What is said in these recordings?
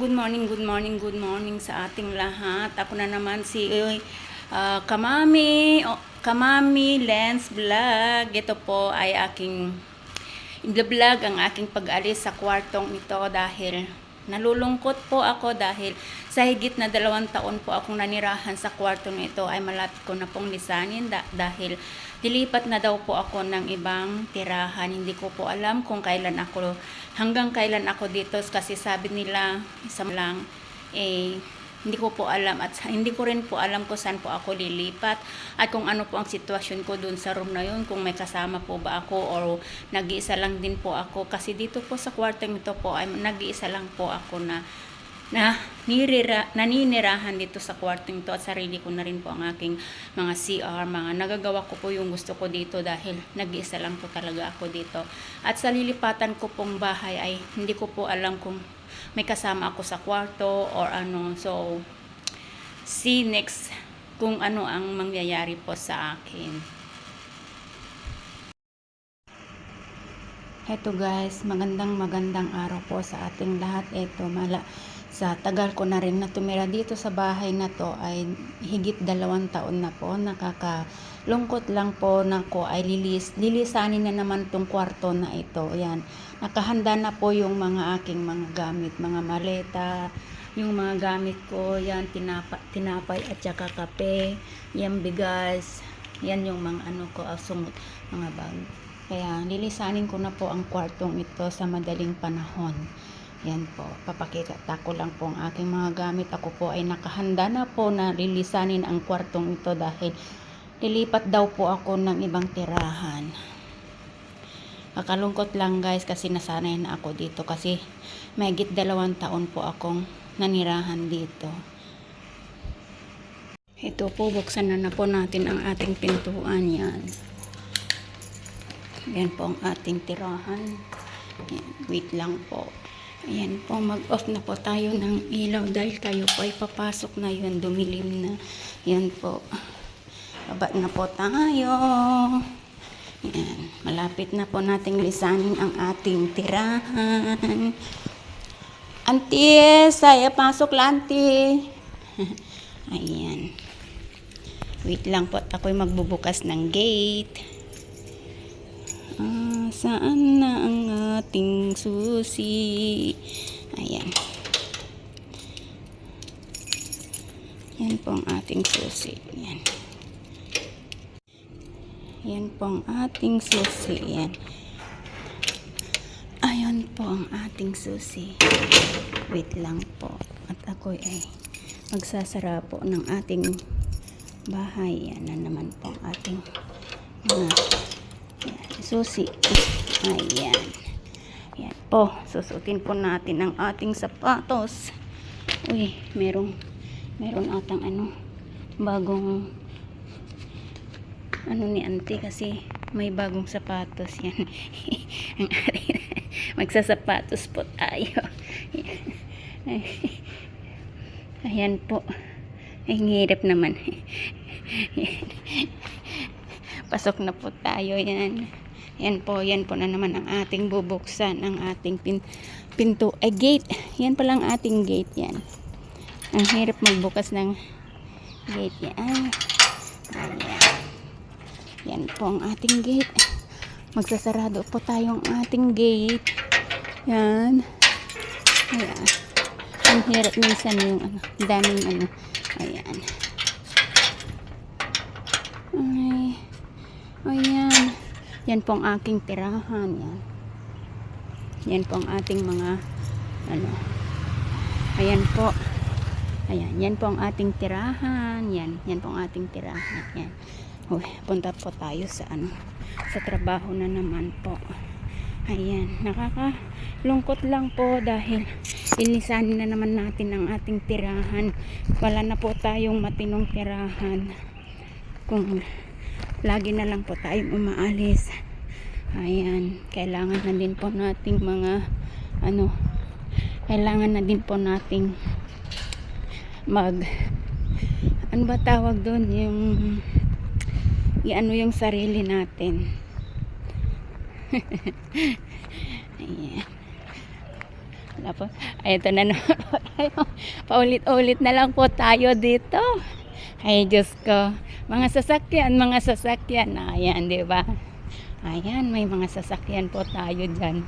Good morning, good morning, good morning sa ating lahat. Ako na naman si Kamami Lens Vlog. Ito po ay aking vlog ang aking pag-alis sa kwartong ito dahil nalulungkot po ako dahil sa higit na 2 taon po akong nanirahan sa kwartong ito ay malapit ko na pong lisanin dahil dilipat na daw po ako ng ibang tirahan. Hindi ko po alam kung hanggang kailan ako dito kasi sabi nila isa lang hindi ko po alam at hindi ko rin po alam kung saan po ako lilipat at kung ano po ang sitwasyon ko dun sa room na yun, kung may kasama po ba ako or nag-iisa lang din po ako kasi dito po sa kwartong ito po ay nag-iisa lang po ako na naninirahan dito sa kwartong ito at sarili ko na rin po ang aking mga CR, nagagawa ko po yung gusto ko dito dahil nag-iisa lang po talaga ako dito. At sa lilipatan ko pong bahay ay hindi ko po alam kung may kasama ako sa kwarto or ano. So, see next kung ano ang mangyayari po sa akin. Eto guys, magandang araw po sa ating lahat. Eto, sa tagal ko na rin na tumira dito sa bahay na to ay higit 2 taon na po. Nakakalungkot lang po na ko ay lilisanin na naman tong kwarto na ito. Yan, nakahanda na po yung mga aking mga gamit, mga maleta, yung mga gamit ko. Yan, tinapay at saka kape, yan bigas, yan yung mga ano ko, sumot, mga bag. Kaya lilisanin ko na po ang kwartong ito sa madaling panahon. Yan po, papakita ko lang po ang aking mga gamit. Ako po ay nakahanda na po na lilisanin ang kwartong ito dahil lilipat daw po ako ng ibang tirahan. Kakalungkot lang guys kasi nasanay na ako dito kasi mahigit 2 taon po akong nanirahan dito. Ito po, buksan na po natin ang ating pintuan. Yan. Yan po ang ating tirahan. Yan, wait lang po. Ayan po, mag-off na po tayo ng ilaw dahil tayo po ay papasok na yun, dumilim na. Yan po. Baba na po tayo. Yan, malapit na po nating lisanin ang ating tirahan. Auntie, saya pasok lang, auntie. Ayan. Wait lang po, ako'y magbubukas ng gate. Saan na ang ating susi? Ayan. Yan po ang ating susi. Yan. Yan po ang ating susi. Yan. Ayan po ang ating susi. Wait lang po. At ako ay magsasara po ng ating bahay. Yan na naman po ang ating susi. Ayan. Ayan po. Susutin po natin ang ating sapatos. Uy, meron atang bagong ni auntie kasi may bagong sapatos yan. Magsasapatos po tayo. Ayan po. Ay, hirap naman. Pasok na po tayo. Yan. Yan po na naman ang ating bubuksan, ang ating pinto, gate. Yan pala ang ating gate. Yan. Ang hirap magbukas ng gate. Yan. Ayan. Yan po ang ating gate. Magsasarado po tayong ating gate. Yan. Ayan. Ang hirap minsan yung daming Ayan. Ay. Ayan. Yan po ang aking tirahan. Yan. Yan po ang ating mga Ayan po. Ayan. Yan po ang ating tirahan. Yan. Yan po ang ating tirahan. Yan. Uy, punta po tayo sa sa trabaho na naman po. Ayan. Nakakalungkot lang po dahil inisanin na naman natin ang ating tirahan. Wala na po tayong matinong tirahan. Kung lagi na lang po tayong umaalis. Ayan, kailangan na din po nating kailangan na din po nating ano ba tawag doon, yung sarili natin. Ayan. Tapos, ito na naman po tayo. Paulit-ulit na lang po tayo dito. Ay, Diyos ko. Mga sasakyan. Ayan, di ba? Ayan, may mga sasakyan po tayo dyan.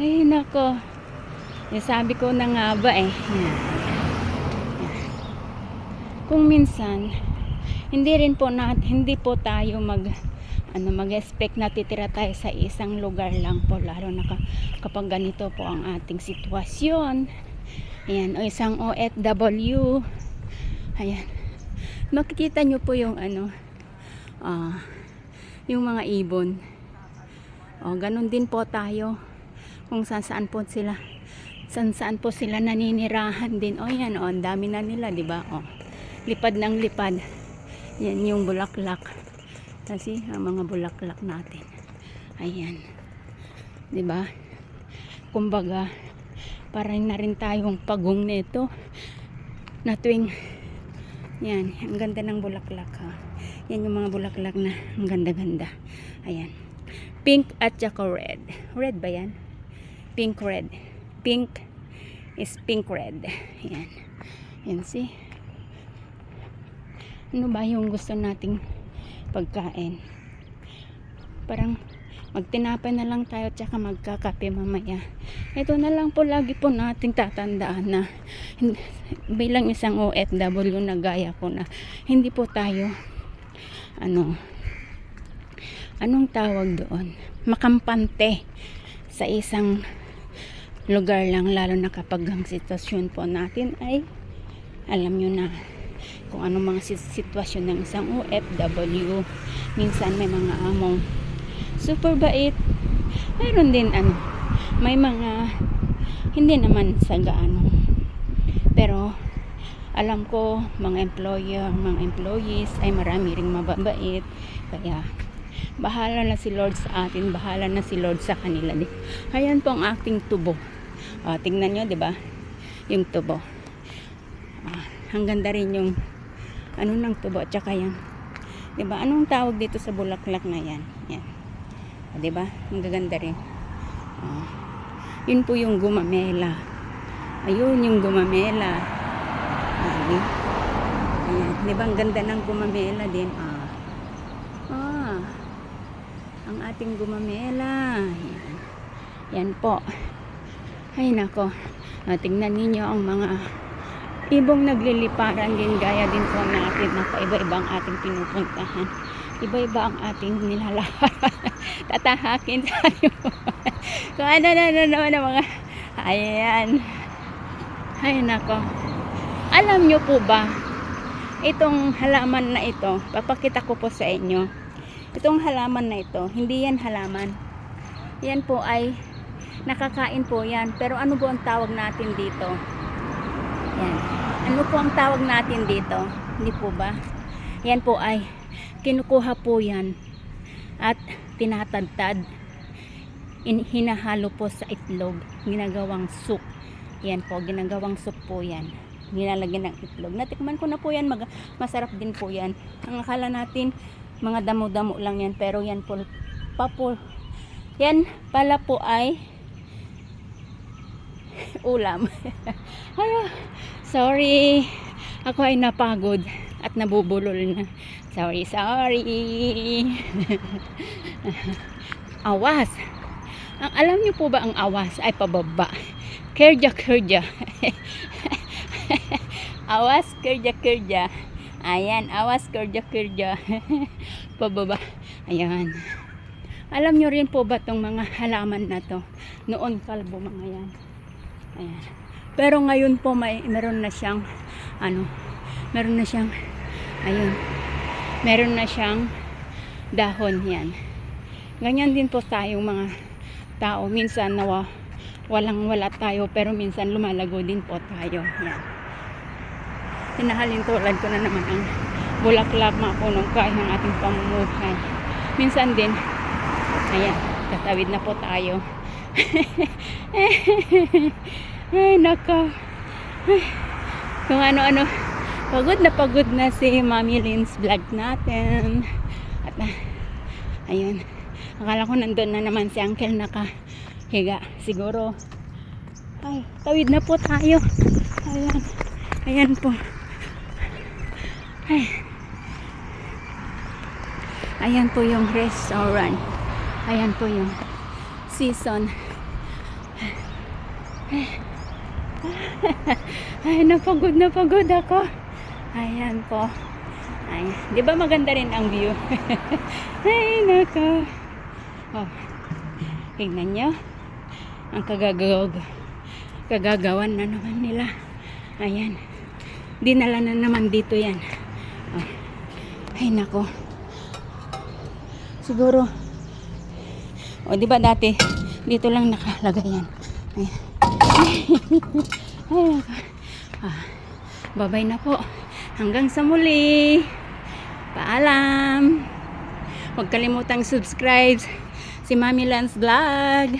Ay, nako. Sabi ko na nga ba eh. Yan. Kung minsan, hindi po tayo mag-expect na titira tayo sa isang lugar lang po, lalo na kapag ganito po ang ating sitwasyon. Ayan, o isang OFW. Ayan. Makikita nyo po yung yung mga ibon. O, ganun din po tayo. Kung saan po sila naninirahan din. O, yan, o, ang dami na nila, di ba? O, lipad ng lipad. Yan yung bulaklak. Kasi ang mga bulaklak natin. Ayan. 'Di ba? Kumbaga, parang na rin tayong pagong nito. Na tuwing yan, ang ganda ng bulaklak ha. Yan yung mga bulaklak na ang ganda-ganda. Ayan. Pink at saka red. Red ba yan? Pink red. Pink is pink red. Ayan. Yan see. Ano ba yung gusto nating pagkain? Parang magtinapay na lang tayo tsaka magkakape mamaya. Ito na lang po lagi po nating tatandaan na bilang isang OFW na gaya ko na hindi po tayo anong tawag doon? Makampante sa isang lugar lang, lalo na kapag ang sitwasyon po natin ay alam nyo na kung anong mga sitwasyon ng isang OFW. Minsan may mga among super bait, mayroon din may mga hindi naman sa gaano, pero alam ko mga employees ay marami ring mababait, kaya bahala na si Lord sa atin, bahala na si Lord sa kanila din. Ayan po ang ating tubo. Tingnan nyo, di ba? Yung tubo. Ang ganda rin yung ng tubo at saka yan. Diba? Anong tawag dito sa bulaklak na yan? Yan. Diba? Ang gaganda rin. Yun po yung gumamela. Ayun yung gumamela. Ayan. Diba? Ang ganda ng gumamela din. Ang ating gumamela. Yan. Yan po. Ay nako. Tingnan ninyo ang mga ibong nagliliparan din, gaya din po natin na iba-iba ang ating pinupuntahan, iba-iba ang ating nilalakaran. Tatahakin sa kung ano na mga ayan. Ay nako, alam nyo po ba itong halaman na ito, papakita ko po sa inyo. Itong halaman na ito, hindi yan halaman, yan po ay nakakain po yan. Pero ano po ang tawag natin dito? Yan. Ano po ang tawag natin dito? Hindi po ba? Yan po ay kinukuha po yan at tinatadtad, hinahalo po sa itlog, ginagawang soup. Yan po, ginagawang soup po yan, nilalagyan ng itlog. Natikman ko na po yan, masarap din po yan. Ang akala natin mga damo-damo lang yan, pero yan po yan pala po ay ulam. Sorry, ako ay napagod at nabubulol na. Sorry. Awas. Alam niyo po ba ang awas ay pababa? Kerja. Awas, kerja. Ayan, awas, kerja. Pababa. Ayan. Alam niyo rin po ba tong mga halaman na to? Noon kalbo mga yan. Ayan. Pero ngayon po meron na siyang meron na siyang dahon yan. Ganyan din po tayong mga tao. Minsan wala tayo, pero minsan lumalago din po tayo. Yan. Hinahalin tulad ko na naman ang bulaklak, mga punong kahoy ng ating pamumuhay. Minsan din, ayan, tatawid na po tayo. Ay nako, kung ano pagod na si Mami Lynn's vlog natin. At ayun, akala ko nandun na naman si Uncle nakahiga. Siguro Ay, tawid na po tayo. Ayan. Ayan po. Ay. Ayan po yung restaurant. Ayan po yung season. Ay, napagod ako. Ayan po. Ay, di ba maganda rin ang view? Ay, nako. Oh, tingnan nyo. Ang kagagawan na naman nila. Ayan. Dinala na naman dito yan. Oh. Ay, nako. Siguro. O, di ba dati dito lang nakalagay yan. Ayan. Ay, bye-bye na po. Hanggang sa muli. Paalam. Huwag kalimutang subscribe si Mami Lance Vlog.